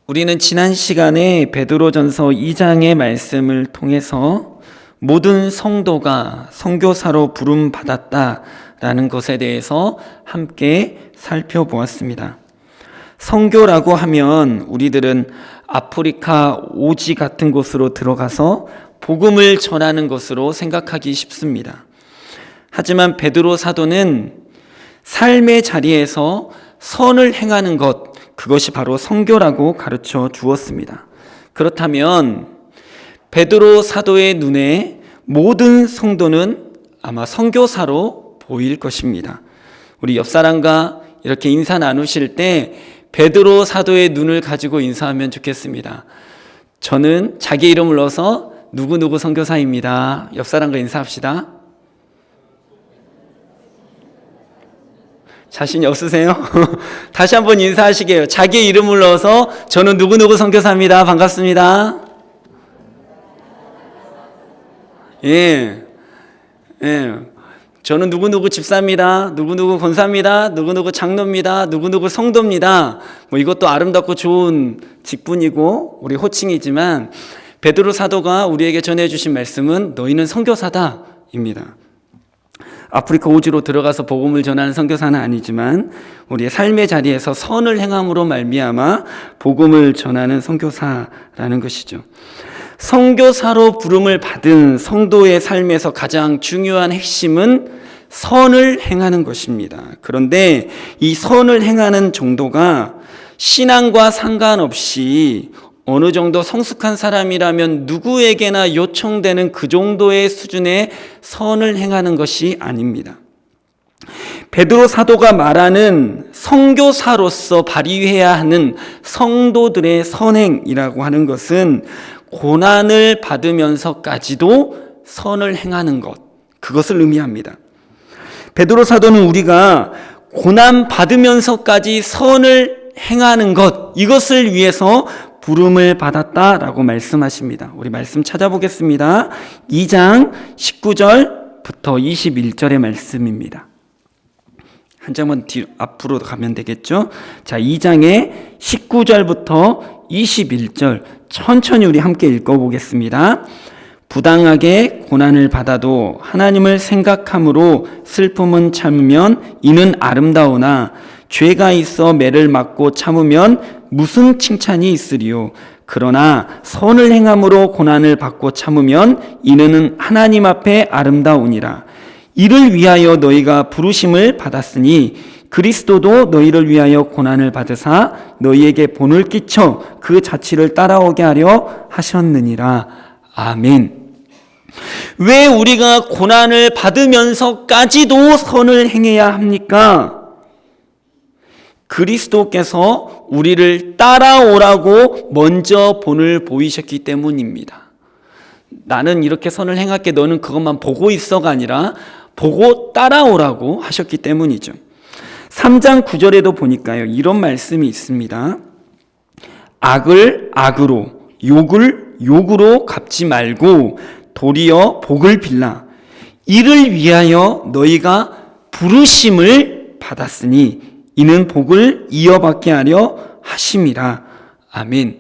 우리는 지난 시간에 베드로전서 2장의 말씀을 통해서 모든 성도가 선교사로 부름받았다라는 것에 대해서 함께 살펴보았습니다. 선교라고 하면 우리들은 아프리카 오지 같은 곳으로 들어가서 복음을 전하는 것으로 생각하기 쉽습니다. 하지만 베드로 사도는 삶의 자리에서 선을 행하는 것, 그것이 바로 선교라고 가르쳐 주었습니다. 그렇다면 베드로 사도의 눈에 모든 성도는 아마 선교사로 보일 것입니다. 우리 옆 사람과 이렇게 인사 나누실 때 베드로 사도의 눈을 가지고 인사하면 좋겠습니다. 저는 자기 이름을 넣어서 누구누구 선교사입니다. 옆 사람과 인사합시다. 자신이 없으세요? 다시 한번 인사하시게요. 자기 이름을 넣어서 저는 누구누구 선교사입니다. 반갑습니다. 예. 저는 누구누구 집사입니다. 누구누구 권사입니다. 누구누구 장로입니다. 누구누구 성도입니다. 이것도 아름답고 좋은 직분이고 우리 호칭이지만 베드로 사도가 우리에게 전해주신 말씀은 너희는 선교사다입니다. 아프리카 오지로 들어가서 복음을 전하는 선교사는 아니지만 우리의 삶의 자리에서 선을 행함으로 말미암아 복음을 전하는 선교사라는 것이죠. 선교사로 부름을 받은 성도의 삶에서 가장 중요한 핵심은 선을 행하는 것입니다. 그런데 이 선을 행하는 정도가 신앙과 상관없이 어느 정도 성숙한 사람이라면 누구에게나 요청되는 그 정도의 수준의 선을 행하는 것이 아닙니다. 베드로 사도가 말하는 선교사로서 발휘해야 하는 성도들의 선행이라고 하는 것은 고난을 받으면서까지도 선을 행하는 것, 그것을 의미합니다. 베드로 사도는 우리가 고난 받으면서까지 선을 행하는 것, 이것을 위해서 부름을 받았다라고 말씀하십니다. 우리 말씀 찾아보겠습니다. 2장 19절부터 21절의 말씀입니다. 한 장만 앞으로 가면 되겠죠? 자, 2장의 19절부터 21절 천천히 우리 함께 읽어보겠습니다. 부당하게 고난을 받아도 하나님을 생각함으로 슬픔은 참으면 이는 아름다우나 죄가 있어 매를 맞고 참으면 무슨 칭찬이 있으리요. 그러나 선을 행함으로 고난을 받고 참으면 이는 하나님 앞에 아름다우니라. 이를 위하여 너희가 부르심을 받았으니 그리스도도 너희를 위하여 고난을 받으사 너희에게 본을 끼쳐 그 자취를 따라오게 하려 하셨느니라. 아멘. 왜 우리가 고난을 받으면서까지도 선을 행해야 합니까? 그리스도께서 우리를 따라오라고 먼저 본을 보이셨기 때문입니다. 나는 이렇게 선을 행할게, 너는 그것만 보고 있어가 아니라 보고 따라오라고 하셨기 때문이죠. 3장 9절에도 보니까요, 이런 말씀이 있습니다. 악을 악으로, 욕을 욕으로 갚지 말고 도리어 복을 빌라. 이를 위하여 너희가 부르심을 받았으니 이는 복을 이어받게 하려 하심이라. 아멘.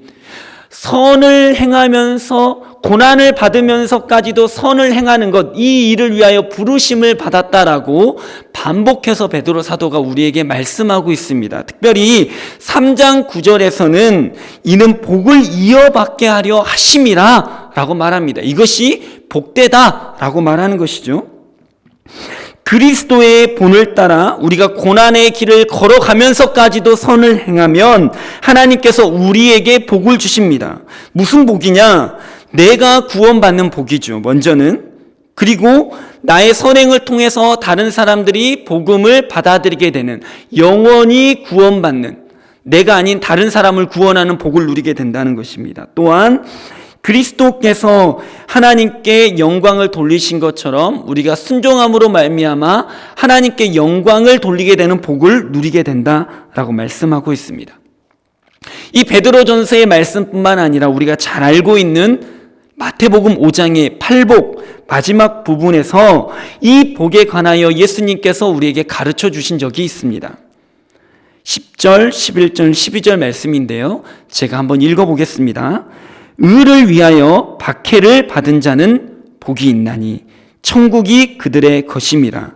선을 행하면서 고난을 받으면서까지도 선을 행하는 것, 이 일을 위하여 부르심을 받았다라고 반복해서 베드로 사도가 우리에게 말씀하고 있습니다. 특별히 3장 9절에서는 이는 복을 이어받게 하려 하심이라 라고 말합니다. 이것이 복되다 라고 말하는 것이죠. 그리스도의 본을 따라 우리가 고난의 길을 걸어가면서까지도 선을 행하면 하나님께서 우리에게 복을 주십니다. 무슨 복이냐? 내가 구원받는 복이죠. 먼저는. 그리고 나의 선행을 통해서 다른 사람들이 복음을 받아들이게 되는, 영원히 구원받는, 내가 아닌 다른 사람을 구원하는 복을 누리게 된다는 것입니다. 또한 그리스도께서 하나님께 영광을 돌리신 것처럼 우리가 순종함으로 말미암아 하나님께 영광을 돌리게 되는 복을 누리게 된다라고 말씀하고 있습니다. 이 베드로전서의 말씀뿐만 아니라 우리가 잘 알고 있는 마태복음 5장의 팔복 마지막 부분에서 이 복에 관하여 예수님께서 우리에게 가르쳐 주신 적이 있습니다. 10절, 11절, 12절 말씀인데요. 제가 한번 읽어보겠습니다. 의를 위하여 박해를 받은 자는 복이 있나니 천국이 그들의 것임이라.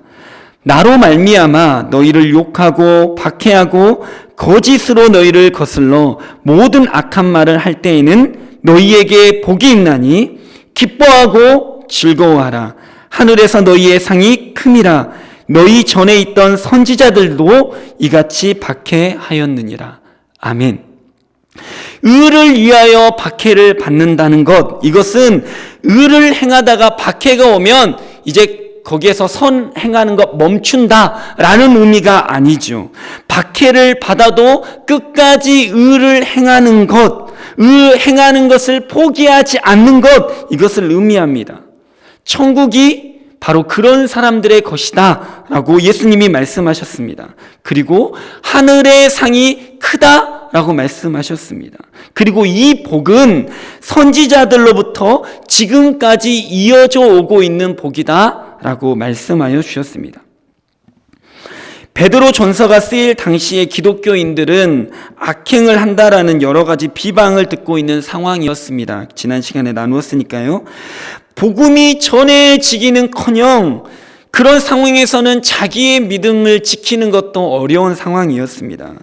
나로 말미암아 너희를 욕하고 박해하고 거짓으로 너희를 거슬러 모든 악한 말을 할 때에는 너희에게 복이 있나니 기뻐하고 즐거워하라. 하늘에서 너희의 상이 큼이라. 너희 전에 있던 선지자들도 이같이 박해하였느니라. 아멘. 의를 위하여 박해를 받는다는 것, 이것은 의를 행하다가 박해가 오면 이제 거기에서 선 행하는 것 멈춘다라는 의미가 아니죠. 박해를 받아도 끝까지 의를 행하는 것, 행하는 것을 포기하지 않는 것, 이것을 의미합니다. 천국이 바로 그런 사람들의 것이다 라고 예수님이 말씀하셨습니다. 그리고 하늘의 상이 크다 라고 말씀하셨습니다. 그리고 이 복은 선지자들로부터 지금까지 이어져 오고 있는 복이다 라고 말씀하여 주셨습니다. 베드로 전서가 쓰일 당시의 기독교인들은 악행을 한다라는 여러 가지 비방을 듣고 있는 상황이었습니다. 지난 시간에 나누었으니까요. 복음이 전해지기는커녕 그런 상황에서는 자기의 믿음을 지키는 것도 어려운 상황이었습니다.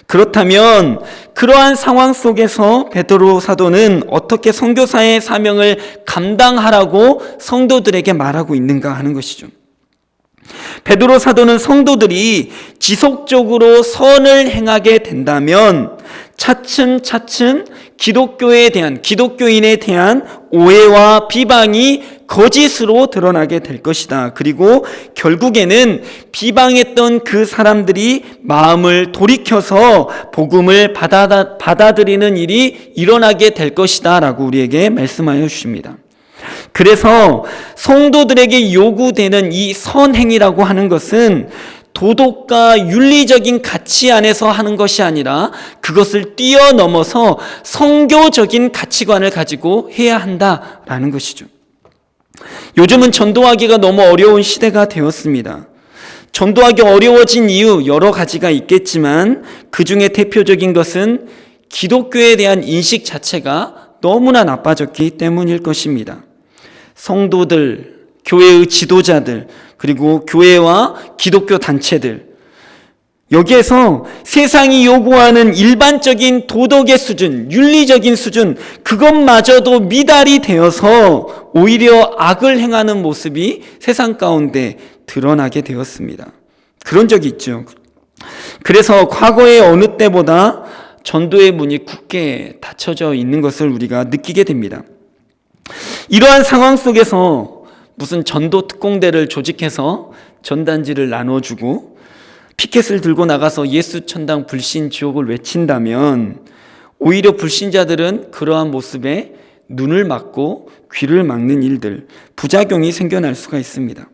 그렇다면 그러한 상황 속에서 베드로 사도는 어떻게 선교사의 사명을 감당하라고 성도들에게 말하고 있는가 하는 것이죠. 베드로 사도는 성도들이 지속적으로 선을 행하게 된다면 차츰차츰 기독교인에 대한 오해와 비방이 거짓으로 드러나게 될 것이다. 그리고 결국에는 비방했던 그 사람들이 마음을 돌이켜서 복음을 받아들이는 일이 일어나게 될 것이다 라고 우리에게 말씀하여 주십니다. 그래서 성도들에게 요구되는 이 선행이라고 하는 것은 도덕과 윤리적인 가치 안에서 하는 것이 아니라 그것을 뛰어넘어서 성교적인 가치관을 가지고 해야 한다라는 것이죠. 요즘은 전도하기가 너무 어려운 시대가 되었습니다. 전도하기 어려워진 이유 여러 가지가 있겠지만 그 중에 대표적인 것은 기독교에 대한 인식 자체가 너무나 나빠졌기 때문일 것입니다. 성도들, 교회의 지도자들, 그리고 교회와 기독교 단체들, 여기에서 세상이 요구하는 일반적인 도덕의 수준, 윤리적인 수준, 그것마저도 미달이 되어서 오히려 악을 행하는 모습이 세상 가운데 드러나게 되었습니다. 그런 적이 있죠. 그래서 과거의 어느 때보다 전도의 문이 굳게 닫혀져 있는 것을 우리가 느끼게 됩니다. 이러한 상황 속에서 무슨 전도 특공대를 조직해서 전단지를 나눠주고 피켓을 들고 나가서 예수 천당 불신 지옥을 외친다면 오히려 불신자들은 그러한 모습에 눈을 막고 귀를 막는 일들, 부작용이 생겨날 수가 있습니다.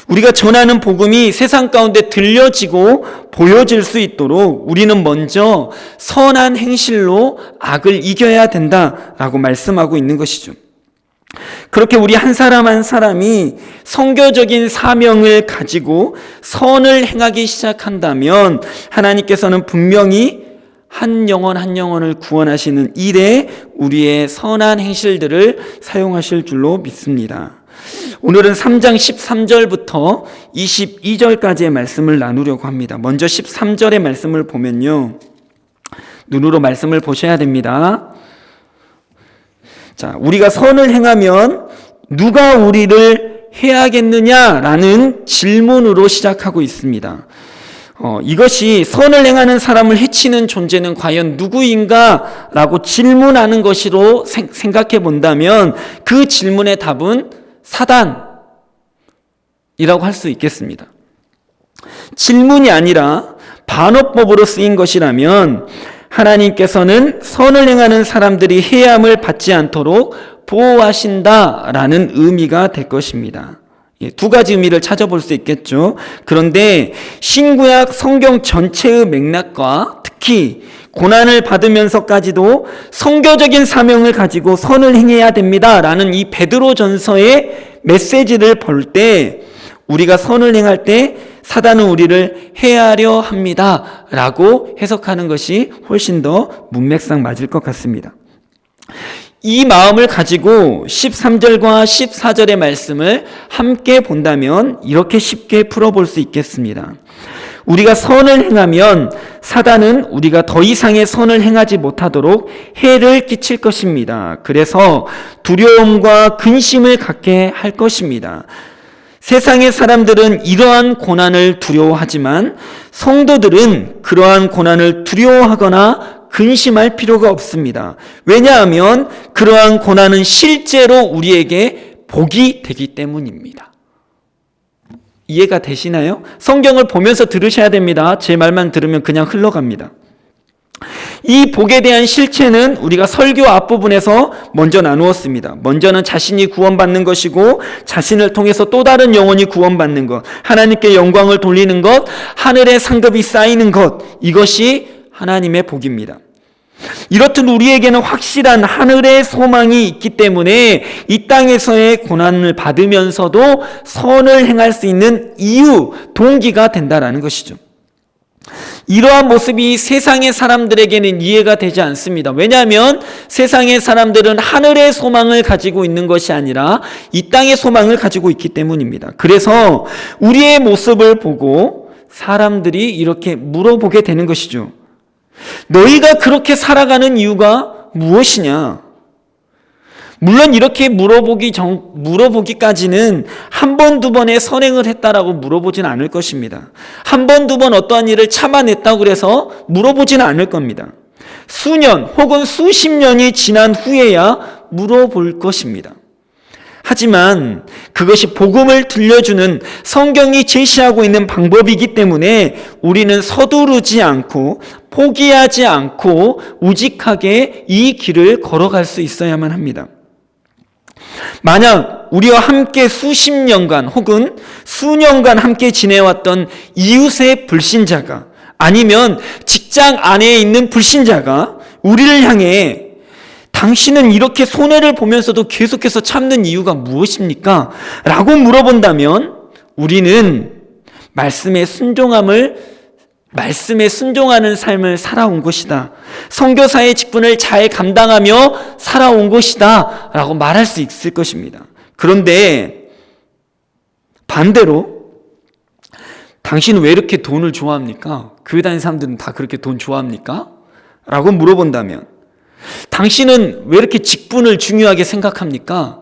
우리가 전하는 복음이 세상 가운데 들려지고 보여질 수 있도록 우리는 먼저 선한 행실로 악을 이겨야 된다라고 말씀하고 있는 것이죠. 그렇게 우리 한 사람 한 사람이 선교적인 사명을 가지고 선을 행하기 시작한다면 하나님께서는 분명히 한 영혼 한 영혼을 구원하시는 일에 우리의 선한 행실들을 사용하실 줄로 믿습니다. 오늘은 3장 13절부터 22절까지의 말씀을 나누려고 합니다. 먼저 13절의 말씀을 보면요, 눈으로 말씀을 보셔야 됩니다. 자, 우리가 선을 행하면 누가 우리를 해하겠느냐라는 질문으로 시작하고 있습니다. 이것이 선을 행하는 사람을 해치는 존재는 과연 누구인가? 라고 질문하는 것으로 생각해 본다면 그 질문의 답은 사단이라고 할 수 있겠습니다. 질문이 아니라 반어법으로 쓰인 것이라면 하나님께서는 선을 행하는 사람들이 해함을 받지 않도록 보호하신다라는 의미가 될 것입니다. 두 가지 의미를 찾아볼 수 있겠죠. 그런데 신구약 성경 전체의 맥락과 특히 고난을 받으면서까지도 선교적인 사명을 가지고 선을 행해야 됩니다라는 이 베드로 전서의 메시지를 볼 때 우리가 선을 행할 때 사단은 우리를 해하려 합니다 라고 해석하는 것이 훨씬 더 문맥상 맞을 것 같습니다. 이 마음을 가지고 13절과 14절의 말씀을 함께 본다면 이렇게 쉽게 풀어볼 수 있겠습니다. 우리가 선을 행하면 사단은 우리가 더 이상의 선을 행하지 못하도록 해를 끼칠 것입니다. 그래서 두려움과 근심을 갖게 할 것입니다. 세상의 사람들은 이러한 고난을 두려워하지만 성도들은 그러한 고난을 두려워하거나 근심할 필요가 없습니다. 왜냐하면 그러한 고난은 실제로 우리에게 복이 되기 때문입니다. 이해가 되시나요? 성경을 보면서 들으셔야 됩니다. 제 말만 들으면 그냥 흘러갑니다. 이 복에 대한 실체는 우리가 설교 앞부분에서 먼저 나누었습니다. 먼저는 자신이 구원받는 것이고 자신을 통해서 또 다른 영혼이 구원받는 것, 하나님께 영광을 돌리는 것, 하늘의 상급이 쌓이는 것, 이것이 하나님의 복입니다. 이렇듯 우리에게는 확실한 하늘의 소망이 있기 때문에 이 땅에서의 고난을 받으면서도 선을 행할 수 있는 이유, 동기가 된다라는 것이죠. 이러한 모습이 세상의 사람들에게는 이해가 되지 않습니다. 왜냐하면 세상의 사람들은 하늘의 소망을 가지고 있는 것이 아니라 이 땅의 소망을 가지고 있기 때문입니다. 그래서 우리의 모습을 보고 사람들이 이렇게 물어보게 되는 것이죠. 너희가 그렇게 살아가는 이유가 무엇이냐? 물론 이렇게 물어보기까지는 한 번, 두 번의 선행을 했다라고 물어보진 않을 것입니다. 한 번, 두 번 어떠한 일을 참아냈다고 그래서 물어보지는 않을 겁니다. 수년 혹은 수십 년이 지난 후에야 물어볼 것입니다. 하지만 그것이 복음을 들려주는 성경이 제시하고 있는 방법이기 때문에 우리는 서두르지 않고 포기하지 않고 우직하게 이 길을 걸어갈 수 있어야만 합니다. 만약 우리와 함께 수십 년간 혹은 수년간 함께 지내왔던 이웃의 불신자가 아니면 직장 안에 있는 불신자가 우리를 향해 당신은 이렇게 손해를 보면서도 계속해서 참는 이유가 무엇입니까? 라고 물어본다면 우리는 말씀에 순종하는 삶을 살아온 것이다. 선교사의 직분을 잘 감당하며 살아온 것이다. 라고 말할 수 있을 것입니다. 그런데 반대로 당신은 왜 이렇게 돈을 좋아합니까? 교회 다니는 사람들은 다 그렇게 돈 좋아합니까? 라고 물어본다면 당신은 왜 이렇게 직분을 중요하게 생각합니까?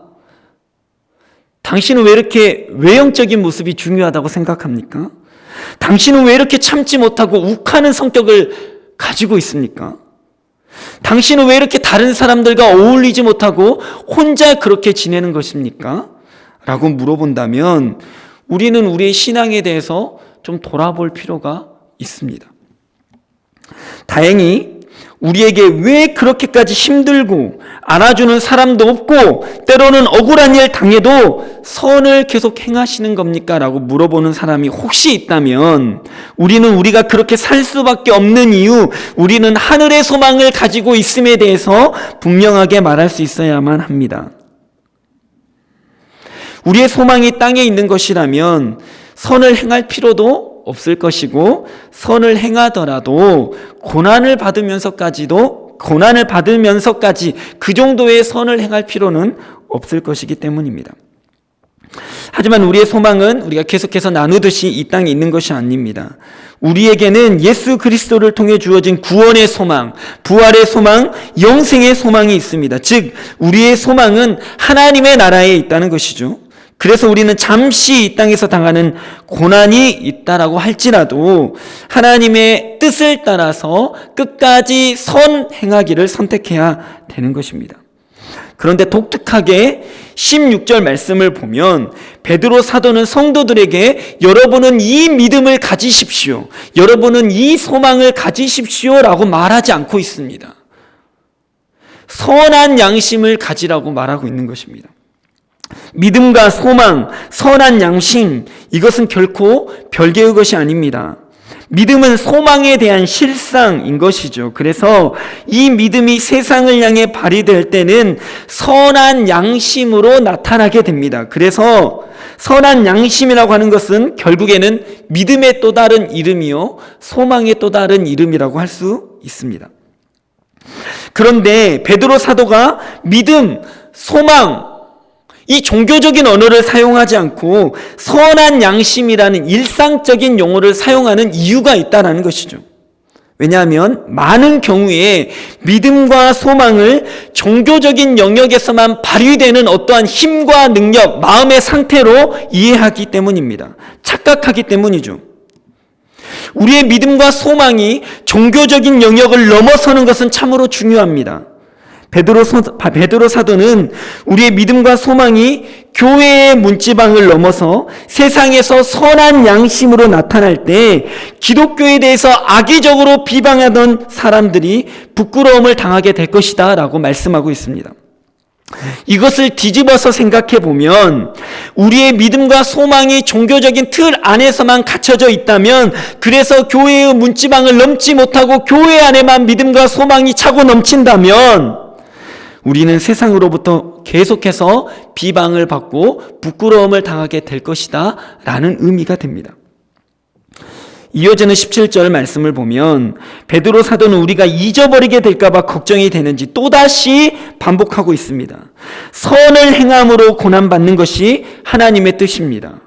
당신은 왜 이렇게 외형적인 모습이 중요하다고 생각합니까? 당신은 왜 이렇게 참지 못하고 욱하는 성격을 가지고 있습니까? 당신은 왜 이렇게 다른 사람들과 어울리지 못하고 혼자 그렇게 지내는 것입니까? 라고 물어본다면 우리는 우리의 신앙에 대해서 좀 돌아볼 필요가 있습니다. 다행히 우리에게 왜 그렇게까지 힘들고 안아주는 사람도 없고 때로는 억울한 일 당해도 선을 계속 행하시는 겁니까? 라고 물어보는 사람이 혹시 있다면 우리는 우리가 그렇게 살 수밖에 없는 이유, 우리는 하늘의 소망을 가지고 있음에 대해서 분명하게 말할 수 있어야만 합니다. 우리의 소망이 땅에 있는 것이라면 선을 행할 필요도 없을 것이고 선을 행하더라도 고난을 받으면서까지 그 정도의 선을 행할 필요는 없을 것이기 때문입니다. 하지만 우리의 소망은 우리가 계속해서 나누듯이 이 땅에 있는 것이 아닙니다. 우리에게는 예수 그리스도를 통해 주어진 구원의 소망, 부활의 소망, 영생의 소망이 있습니다. 즉 우리의 소망은 하나님의 나라에 있다는 것이죠. 그래서 우리는 잠시 이 땅에서 당하는 고난이 있다라고 할지라도 하나님의 뜻을 따라서 끝까지 선행하기를 선택해야 되는 것입니다. 그런데 독특하게 16절 말씀을 보면 베드로 사도는 성도들에게 여러분은 이 믿음을 가지십시오. 여러분은 이 소망을 가지십시오 라고 말하지 않고 있습니다. 선한 양심을 가지라고 말하고 있는 것입니다. 믿음과 소망, 선한 양심, 이것은 결코 별개의 것이 아닙니다. 믿음은 소망에 대한 실상인 것이죠. 그래서 이 믿음이 세상을 향해 발휘될 때는 선한 양심으로 나타나게 됩니다. 그래서 선한 양심이라고 하는 것은 결국에는 믿음의 또 다른 이름이요, 소망의 또 다른 이름이라고 할 수 있습니다. 그런데 베드로 사도가 믿음, 소망, 이 종교적인 언어를 사용하지 않고 선한 양심이라는 일상적인 용어를 사용하는 이유가 있다는 것이죠. 왜냐하면 많은 경우에 믿음과 소망을 종교적인 영역에서만 발휘되는 어떠한 힘과 능력, 마음의 상태로 이해하기 때문입니다. 착각하기 때문이죠. 우리의 믿음과 소망이 종교적인 영역을 넘어서는 것은 참으로 중요합니다. 베드로 사도는 우리의 믿음과 소망이 교회의 문지방을 넘어서 세상에서 선한 양심으로 나타날 때 기독교에 대해서 악의적으로 비방하던 사람들이 부끄러움을 당하게 될 것이다 라고 말씀하고 있습니다. 이것을 뒤집어서 생각해 보면 우리의 믿음과 소망이 종교적인 틀 안에서만 갇혀져 있다면, 그래서 교회의 문지방을 넘지 못하고 교회 안에만 믿음과 소망이 차고 넘친다면 우리는 세상으로부터 계속해서 비방을 받고 부끄러움을 당하게 될 것이다 라는 의미가 됩니다. 이어지는 17절 말씀을 보면 베드로 사도는 우리가 잊어버리게 될까 봐 걱정이 되는지 또다시 반복하고 있습니다. 선을 행함으로 고난받는 것이 하나님의 뜻입니다.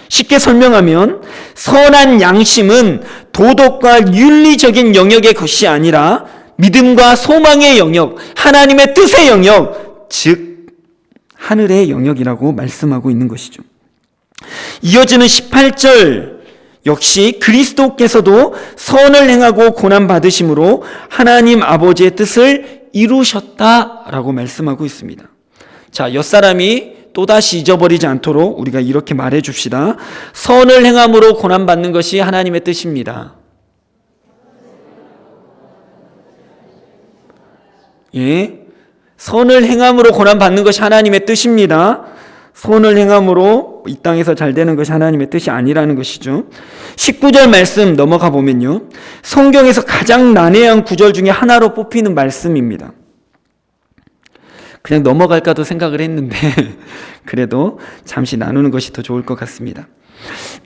쉽게 설명하면 선한 양심은 도덕과 윤리적인 영역의 것이 아니라 믿음과 소망의 영역, 하나님의 뜻의 영역, 즉 하늘의 영역이라고 말씀하고 있는 것이죠. 이어지는 18절 역시 그리스도께서도 선을 행하고 고난받으심으로 하나님 아버지의 뜻을 이루셨다라고 말씀하고 있습니다. 자, 옆사람이 또다시 잊어버리지 않도록 우리가 이렇게 말해줍시다. 선을 행함으로 고난받는 것이 하나님의 뜻입니다. 예, 선을 행함으로 고난받는 것이 하나님의 뜻입니다. 선을 행함으로 이 땅에서 잘 되는 것이 하나님의 뜻이 아니라는 것이죠. 19절 말씀 넘어가 보면요, 성경에서 가장 난해한 구절 중에 하나로 뽑히는 말씀입니다. 그냥 넘어갈까도 생각을 했는데 그래도 잠시 나누는 것이 더 좋을 것 같습니다.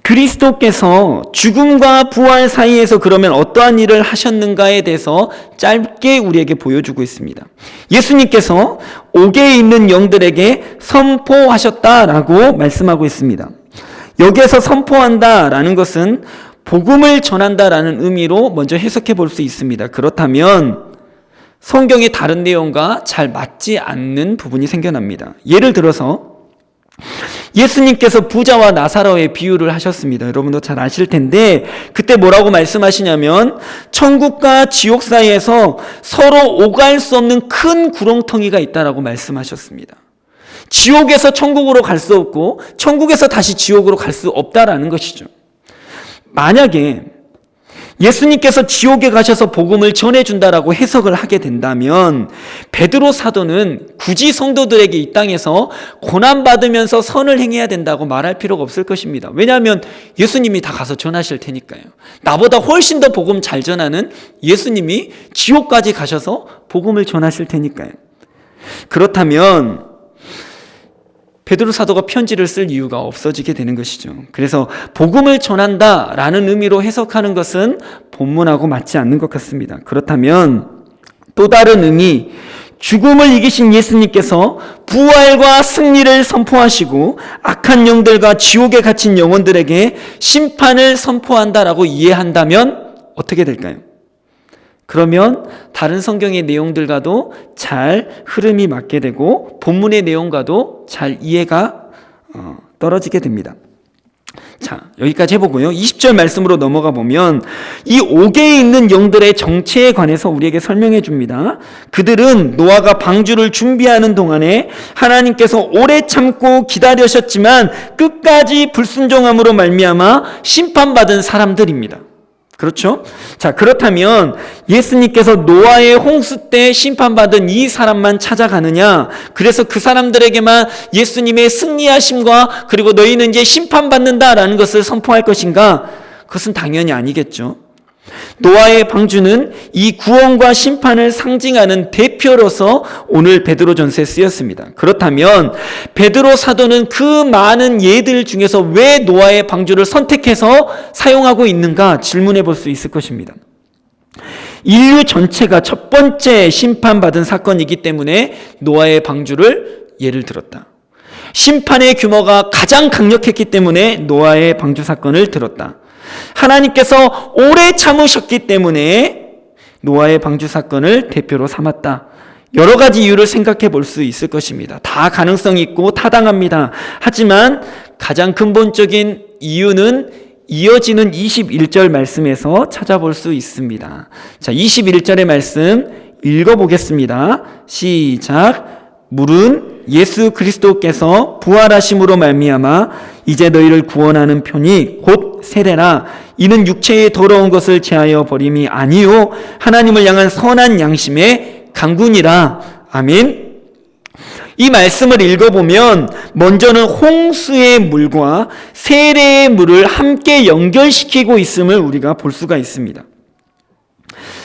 그리스도께서 죽음과 부활 사이에서 그러면 어떠한 일을 하셨는가에 대해서 짧게 우리에게 보여주고 있습니다. 예수님께서 옥에 있는 영들에게 선포하셨다라고 말씀하고 있습니다. 여기에서 선포한다라는 것은 복음을 전한다라는 의미로 먼저 해석해 볼 수 있습니다. 그렇다면 성경의 다른 내용과 잘 맞지 않는 부분이 생겨납니다. 예를 들어서 예수님께서 부자와 나사로의 비유를 하셨습니다. 여러분도 잘 아실 텐데 그때 뭐라고 말씀하시냐면 천국과 지옥 사이에서 서로 오갈 수 없는 큰 구렁텅이가 있다라고 말씀하셨습니다. 지옥에서 천국으로 갈 수 없고 천국에서 다시 지옥으로 갈 수 없다라는 것이죠. 만약에 예수님께서 지옥에 가셔서 복음을 전해준다라고 해석을 하게 된다면 베드로 사도는 굳이 성도들에게 이 땅에서 고난받으면서 선을 행해야 된다고 말할 필요가 없을 것입니다. 왜냐하면 예수님이 다 가서 전하실 테니까요. 나보다 훨씬 더 복음 잘 전하는 예수님이 지옥까지 가셔서 복음을 전하실 테니까요. 그렇다면 베드로 사도가 편지를 쓸 이유가 없어지게 되는 것이죠. 그래서 복음을 전한다라는 의미로 해석하는 것은 본문하고 맞지 않는 것 같습니다. 그렇다면 또 다른 의미, 죽음을 이기신 예수님께서 부활과 승리를 선포하시고 악한 영들과 지옥에 갇힌 영혼들에게 심판을 선포한다라고 이해한다면 어떻게 될까요? 그러면 다른 성경의 내용들과도 잘 흐름이 맞게 되고 본문의 내용과도 잘 이해가 떨어지게 됩니다. 자, 여기까지 해보고요. 20절 말씀으로 넘어가 보면 이 옥에 있는 영들의 정체에 관해서 우리에게 설명해 줍니다. 그들은 노아가 방주를 준비하는 동안에 하나님께서 오래 참고 기다리셨지만 끝까지 불순종함으로 말미암아 심판받은 사람들입니다. 그렇죠? 자, 그렇다면 예수님께서 노아의 홍수 때 심판받은 이 사람만 찾아가느냐? 그래서 그 사람들에게만 예수님의 승리하심과 그리고 너희는 이제 심판받는다라는 것을 선포할 것인가? 그것은 당연히 아니겠죠. 노아의 방주는 이 구원과 심판을 상징하는 대표로서 오늘 베드로전서에 쓰였습니다. 그렇다면 베드로 사도는 그 많은 예들 중에서 왜 노아의 방주를 선택해서 사용하고 있는가 질문해 볼 수 있을 것입니다. 인류 전체가 첫 번째 심판받은 사건이기 때문에 노아의 방주를 예를 들었다. 심판의 규모가 가장 강력했기 때문에 노아의 방주 사건을 들었다. 하나님께서 오래 참으셨기 때문에 노아의 방주 사건을 대표로 삼았다. 여러 가지 이유를 생각해 볼 수 있을 것입니다. 다 가능성이 있고 타당합니다. 하지만 가장 근본적인 이유는 이어지는 21절 말씀에서 찾아볼 수 있습니다. 자, 21절의 말씀 읽어보겠습니다. 시작. 물은 예수 그리스도께서 부활하심으로 말미암아 이제 너희를 구원하는 편이 곧 세례라. 이는 육체의 더러운 것을 제하여 버림이 아니요 하나님을 향한 선한 양심의 강군이라. 아멘. 이 말씀을 읽어보면 먼저는 홍수의 물과 세례의 물을 함께 연결시키고 있음을 우리가 볼 수가 있습니다.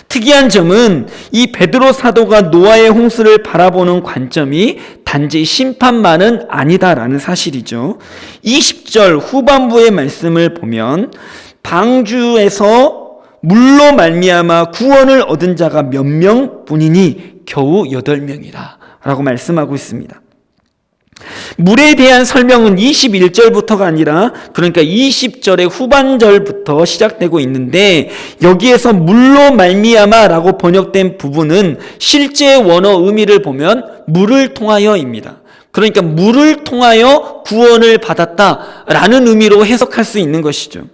특이한 점은 이 베드로 사도가 노아의 홍수를 바라보는 관점이 단지 심판만은 아니다라는 사실이죠. 20절 후반부의 말씀을 보면 방주에서 물로 말미암아 구원을 얻은 자가 몇 명뿐이니 겨우 8명이라 라고 말씀하고 있습니다. 물에 대한 설명은 21절부터가 아니라 그러니까 20절의 후반절부터 시작되고 있는데 여기에서 물로 말미암아 라고 번역된 부분은 실제 원어 의미를 보면 물을 통하여입니다. 그러니까 물을 통하여 구원을 받았다라는 의미로 해석할 수 있는 것이죠.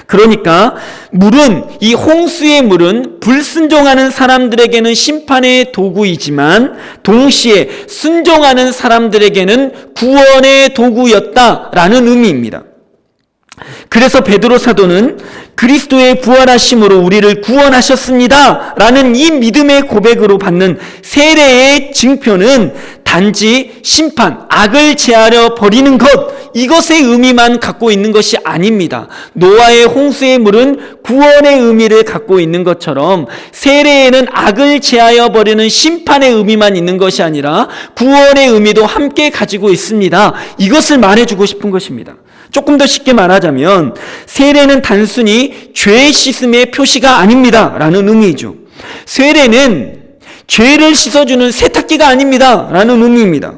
그러니까 물은, 이 홍수의 물은 불순종하는 사람들에게는 심판의 도구이지만 동시에 순종하는 사람들에게는 구원의 도구였다라는 의미입니다. 그래서 베드로 사도는 그리스도의 부활하심으로 우리를 구원하셨습니다 라는 이 믿음의 고백으로 받는 세례의 증표는 단지 심판, 악을 제하려 버리는 것, 이것의 의미만 갖고 있는 것이 아닙니다. 노아의 홍수의 물은 구원의 의미를 갖고 있는 것처럼 세례에는 악을 제하여 버리는 심판의 의미만 있는 것이 아니라 구원의 의미도 함께 가지고 있습니다. 이것을 말해주고 싶은 것입니다. 조금 더 쉽게 말하자면 세례는 단순히 죄 씻음의 표시가 아닙니다 라는 의미죠. 세례는 죄를 씻어주는 세탁기가 아닙니다 라는 의미입니다.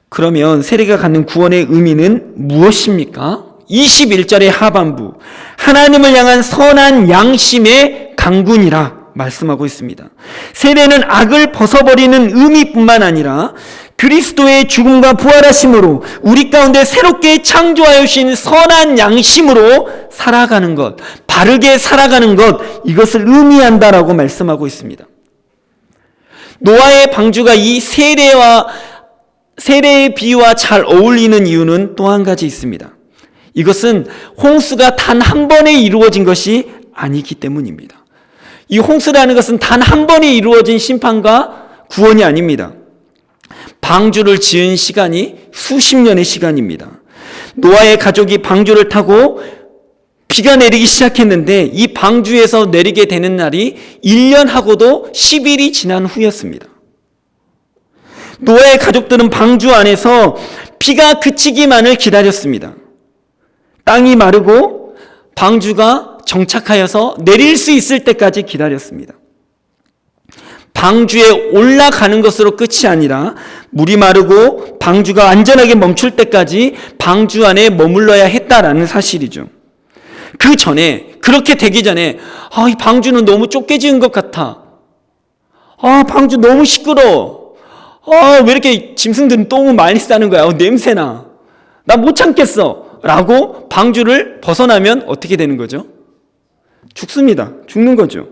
그러면 세례가 갖는 구원의 의미는 무엇입니까? 21절의 하반부, 하나님을 향한 선한 양심의 강군이라 말씀하고 있습니다. 세례는 악을 벗어버리는 의미뿐만 아니라 그리스도의 죽음과 부활하심으로 우리 가운데 새롭게 창조하여 주신 선한 양심으로 살아가는 것, 바르게 살아가는 것, 이것을 의미한다라고 말씀하고 있습니다. 노아의 방주가 이 세례의 비유와 잘 어울리는 이유는 또 한 가지 있습니다. 이것은 홍수가 단 한 번에 이루어진 것이 아니기 때문입니다. 이 홍수라는 것은 단 한 번에 이루어진 심판과 구원이 아닙니다. 방주를 지은 시간이 수십 년의 시간입니다. 노아의 가족이 방주를 타고 비가 내리기 시작했는데 이 방주에서 내리게 되는 날이 1년하고도 10일이 지난 후였습니다. 노아의 가족들은 방주 안에서 비가 그치기만을 기다렸습니다. 땅이 마르고 방주가 정착하여서 내릴 수 있을 때까지 기다렸습니다. 방주에 올라가는 것으로 끝이 아니라 물이 마르고 방주가 안전하게 멈출 때까지 방주 안에 머물러야 했다라는 사실이죠. 그 전에, 그렇게 되기 전에 이 방주는 너무 좁게 지은 것 같아. 방주 너무 시끄러워. 왜 이렇게 짐승들은 똥을 많이 싸는 거야. 냄새나. 나 못 참겠어. 라고 방주를 벗어나면 어떻게 되는 거죠? 죽습니다. 죽는 거죠.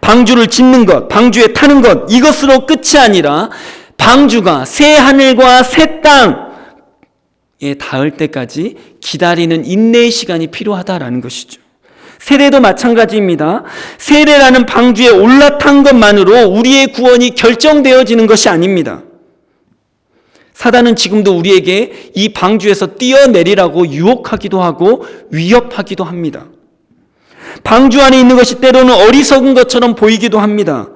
방주를 짓는 것, 방주에 타는 것, 이것으로 끝이 아니라 방주가 새 하늘과 새 땅에 닿을 때까지 기다리는 인내의 시간이 필요하다라는 것이죠. 세례도 마찬가지입니다. 세례라는 방주에 올라탄 것만으로 우리의 구원이 결정되어지는 것이 아닙니다. 사단은 지금도 우리에게 이 방주에서 뛰어내리라고 유혹하기도 하고 위협하기도 합니다. 방주 안에 있는 것이 때로는 어리석은 것처럼 보이기도 합니다.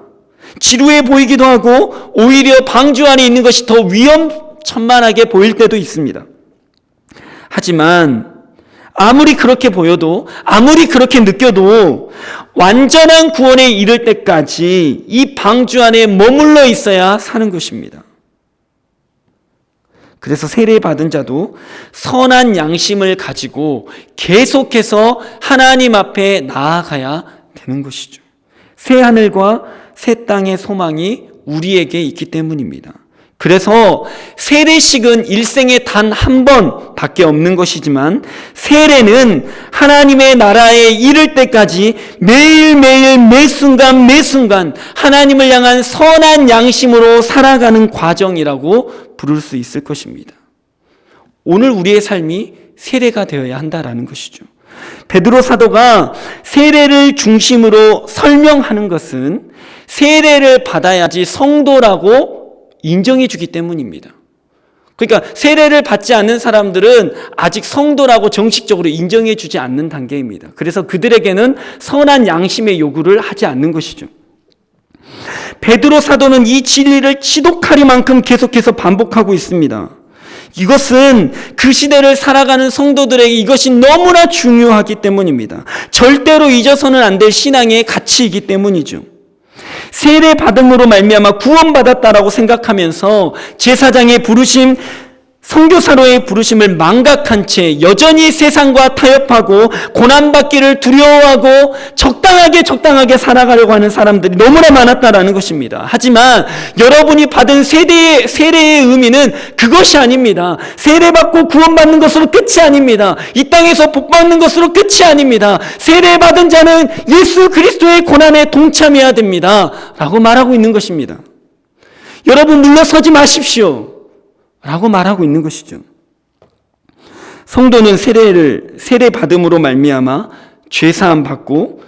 지루해 보이기도 하고 오히려 방주 안에 있는 것이 더 위험천만하게 보일 때도 있습니다. 하지만 아무리 그렇게 보여도, 아무리 그렇게 느껴도 완전한 구원에 이를 때까지 이 방주 안에 머물러 있어야 사는 것입니다. 그래서 세례받은 자도 선한 양심을 가지고 계속해서 하나님 앞에 나아가야 되는 것이죠. 새 하늘과 새 땅의 소망이 우리에게 있기 때문입니다. 그래서 세례식은 일생에 단 한 번밖에 없는 것이지만 세례는 하나님의 나라에 이를 때까지 매일매일 매순간 매순간 하나님을 향한 선한 양심으로 살아가는 과정이라고 부를 수 있을 것입니다. 오늘 우리의 삶이 세례가 되어야 한다라는 것이죠. 베드로 사도가 세례를 중심으로 설명하는 것은 세례를 받아야지 성도라고 인정해 주기 때문입니다. 그러니까 세례를 받지 않는 사람들은 아직 성도라고 정식적으로 인정해 주지 않는 단계입니다. 그래서 그들에게는 선한 양심의 요구를 하지 않는 것이죠. 베드로 사도는 이 진리를 지독하리만큼 계속해서 반복하고 있습니다. 이것은 그 시대를 살아가는 성도들에게 이것이 너무나 중요하기 때문입니다. 절대로 잊어서는 안 될 신앙의 가치이기 때문이죠. 세례 받음으로 말미암아 구원받았다라고 생각하면서 제사장의 부르심, 선교사로의 부르심을 망각한 채 여전히 세상과 타협하고 고난받기를 두려워하고 적당하게 살아가려고 하는 사람들이 너무나 많았다라는 것입니다. 하지만 여러분이 받은 세례의 의미는 그것이 아닙니다. 세례받고 구원받는 것으로 끝이 아닙니다. 이 땅에서 복받는 것으로 끝이 아닙니다. 세례받은 자는 예수 그리스도의 고난에 동참해야 됩니다. 라고 말하고 있는 것입니다. 여러분 물러서지 마십시오. 라고 말하고 있는 것이죠. 성도는 세례 받음으로 말미암아 죄사함 받고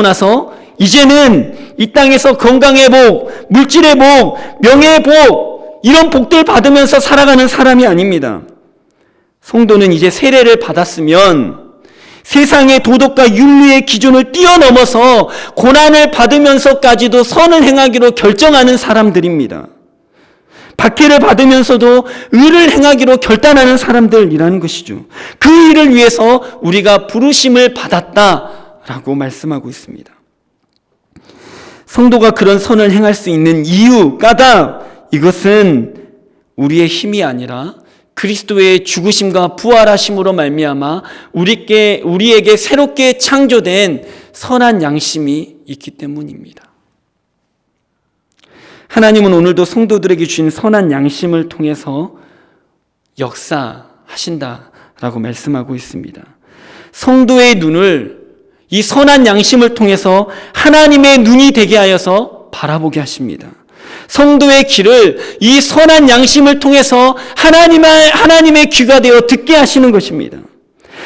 나서 이제는 이 땅에서 건강의 복, 물질의 복, 명예의 복 이런 복들 받으면서 살아가는 사람이 아닙니다. 성도는 이제 세례를 받았으면 세상의 도덕과 윤리의 기준을 뛰어넘어서 고난을 받으면서까지도 선을 행하기로 결정하는 사람들입니다. 박해를 받으면서도 의를 행하기로 결단하는 사람들이라는 것이죠. 그 일을 위해서 우리가 부르심을 받았다라고 말씀하고 있습니다. 성도가 그런 선을 행할 수 있는 이유, 까닭, 이것은 우리의 힘이 아니라 그리스도의 죽으심과 부활하심으로 말미암아 우리에게 새롭게 창조된 선한 양심이 있기 때문입니다. 하나님은 오늘도 성도들에게 주신 선한 양심을 통해서 역사하신다라고 말씀하고 있습니다. 성도의 눈을 이 선한 양심을 통해서 하나님의 눈이 되게 하여서 바라보게 하십니다. 성도의 귀를 이 선한 양심을 통해서 하나님의 귀가 되어 듣게 하시는 것입니다.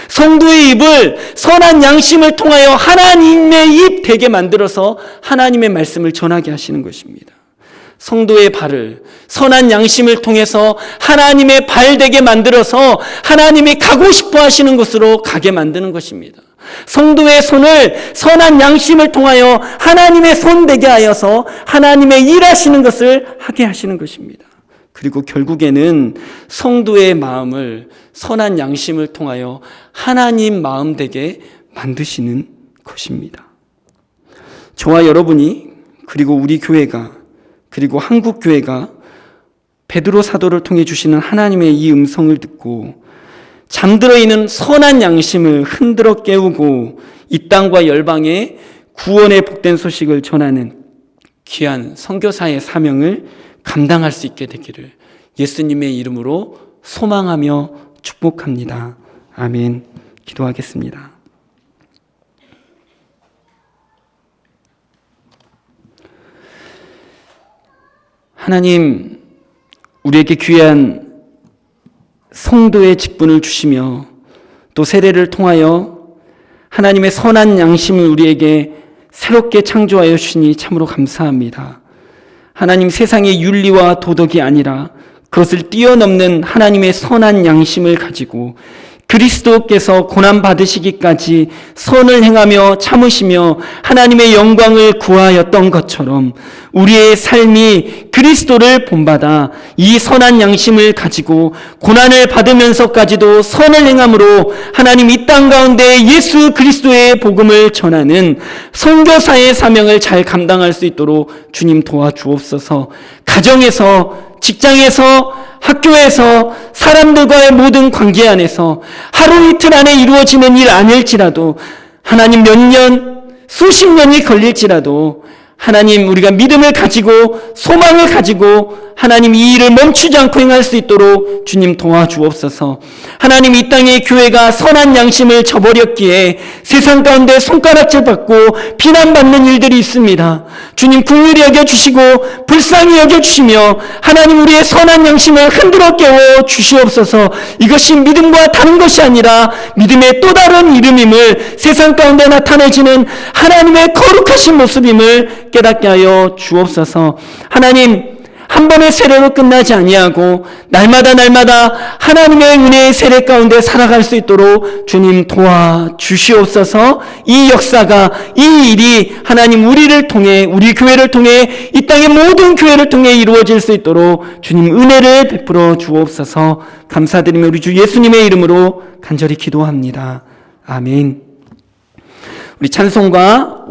성도의 입을 선한 양심을 통하여 하나님의 입 되게 만들어서 하나님의 말씀을 전하게 하시는 것입니다. 성도의 발을 선한 양심을 통해서 하나님의 발 되게 만들어서 하나님이 가고 싶어 하시는 곳으로 가게 만드는 것입니다. 성도의 손을 선한 양심을 통하여 하나님의 손 되게 하여서 하나님의 일하시는 것을 하게 하시는 것입니다. 그리고 결국에는 성도의 마음을 선한 양심을 통하여 하나님 마음 되게 만드시는 것입니다. 저와 여러분이 그리고 우리 교회가 그리고 한국 교회가 베드로 사도를 통해 주시는 하나님의 이 음성을 듣고 잠들어 있는 선한 양심을 흔들어 깨우고 이 땅과 열방에 구원의 복된 소식을 전하는 귀한 선교사의 사명을 감당할 수 있게 되기를 예수님의 이름으로 소망하며 축복합니다. 아멘. 기도하겠습니다. 하나님, 우리에게 귀한 성도의 직분을 주시며 또 세례를 통하여 하나님의 선한 양심을 우리에게 새롭게 창조하여 주시니 참으로 감사합니다. 하나님, 세상의 윤리와 도덕이 아니라 그것을 뛰어넘는 하나님의 선한 양심을 가지고 그리스도께서 고난받으시기까지 선을 행하며 참으시며 하나님의 영광을 구하였던 것처럼 우리의 삶이 그리스도를 본받아 이 선한 양심을 가지고 고난을 받으면서까지도 선을 행함으로 하나님 이 땅 가운데 예수 그리스도의 복음을 전하는 선교사의 사명을 잘 감당할 수 있도록 주님 도와주옵소서. 가정에서, 직장에서, 학교에서, 사람들과의 모든 관계 안에서 하루 이틀 안에 이루어지는 일 아닐지라도 하나님 몇 년, 수십 년이 걸릴지라도 하나님 우리가 믿음을 가지고 소망을 가지고 하나님 이 일을 멈추지 않고 행할 수 있도록 주님 도와주옵소서. 하나님 이 땅의 교회가 선한 양심을 저버렸기에 세상 가운데 손가락질 받고 비난받는 일들이 있습니다. 주님 긍휼히 여겨주시고 불쌍히 여겨주시며 하나님 우리의 선한 양심을 흔들어 깨워 주시옵소서. 이것이 믿음과 다른 것이 아니라 믿음의 또 다른 이름임을 세상 가운데 나타내지는 하나님의 거룩하신 모습임을 깨닫게 하여 주옵소서. 하나님 한 번의 세례로 끝나지 아니하고 날마다 하나님의 은혜의 세례 가운데 살아갈 수 있도록 주님 도와주시옵소서. 이 역사가, 이 일이 하나님 우리를 통해, 우리 교회를 통해, 이 땅의 모든 교회를 통해 이루어질 수 있도록 주님 은혜를 베풀어 주옵소서. 감사드리며 우리 주 예수님의 이름으로 간절히 기도합니다. 아멘. 우리 찬송가